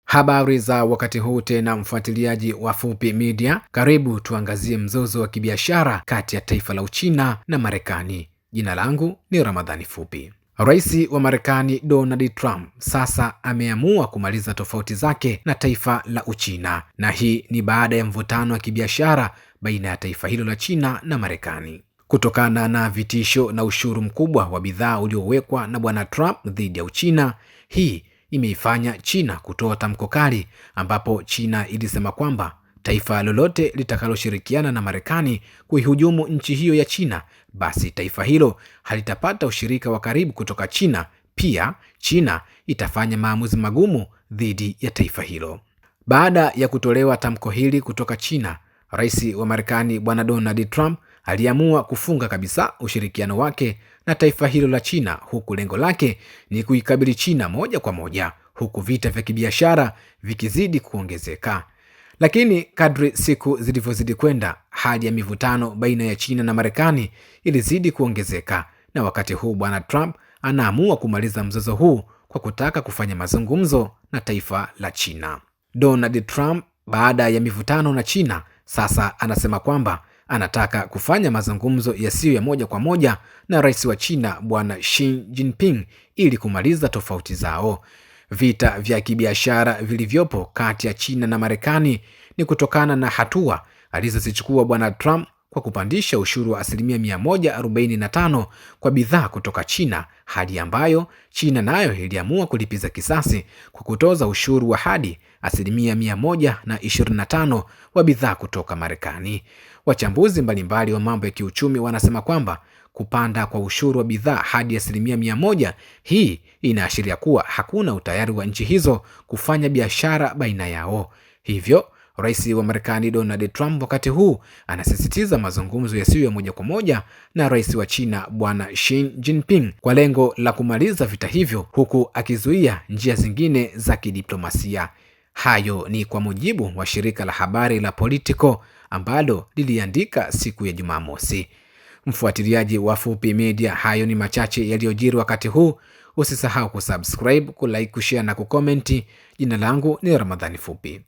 Habari za wakati huu tena, mfuatiliaji wa Fupi Media, karibu tuangazie mzozo wa kibiashara kati ya taifa la Uchina na Marekani. Jina langu ni Ramadhani Fupi. Rais wa Marekani Donald Trump sasa ameamua kumaliza tofauti zake na taifa la Uchina, na hii ni baada ya mvutano wa kibiashara baina ya taifa hilo la China na Marekani. Kutokana na vitisho na ushuru mkubwa wa bidhaa uliowekwa na bwana Trump dhidi ya Uchina, hii imeifanya China kutoa tamko kali, ambapo China ilisema kwamba taifa lolote litakaloshirikiana na Marekani kuihujumu nchi hiyo ya China, basi taifa hilo halitapata ushirika wa karibu kutoka China. Pia China itafanya maamuzi magumu dhidi ya taifa hilo. Baada ya kutolewa tamko hili kutoka China, rais wa Marekani bwana Donald Trump aliamua kufunga kabisa ushirikiano wake na taifa hilo la China, huku lengo lake ni kuikabili China moja kwa moja, huku vita vya kibiashara vikizidi kuongezeka. Lakini kadri siku zilivyozidi kwenda, hali ya mivutano baina ya China na Marekani ilizidi kuongezeka, na wakati huu bwana Trump anaamua kumaliza mzozo huu kwa kutaka kufanya mazungumzo na taifa la China. Donald Trump, baada ya mivutano na China, sasa anasema kwamba anataka kufanya mazungumzo yasiyo ya moja kwa moja na rais wa China bwana Xi Jinping ili kumaliza tofauti zao. Vita vya kibiashara vilivyopo kati ya China na Marekani ni kutokana na hatua alizozichukua bwana Trump kwa kupandisha ushuru wa 145% kwa bidhaa kutoka China, hadi ambayo China nayo iliamua kulipiza kisasi kwa kutoza ushuru wa hadi 125% wa bidhaa kutoka Marekani. Wachambuzi mbalimbali wa mambo ya kiuchumi wanasema kwamba kupanda kwa ushuru wa bidhaa hadi 100%, hii inaashiria kuwa hakuna utayari wa nchi hizo kufanya biashara baina yao. Hivyo rais wa Marekani Donald Trump wakati huu anasisitiza mazungumzo yasiyo ya moja kwa moja na rais wa China bwana Xi Jinping kwa lengo la kumaliza vita hivyo, huku akizuia njia zingine za kidiplomasia. Hayo ni kwa mujibu wa shirika la habari la Politico ambalo liliandika siku ya Jumamosi. Mfuatiliaji wa Fupi Media, hayo ni machache yaliyojiri wakati huu. Usisahau kusubscribe, kulike, kushare na kukomenti. Jina langu ni Ramadhani Fupi.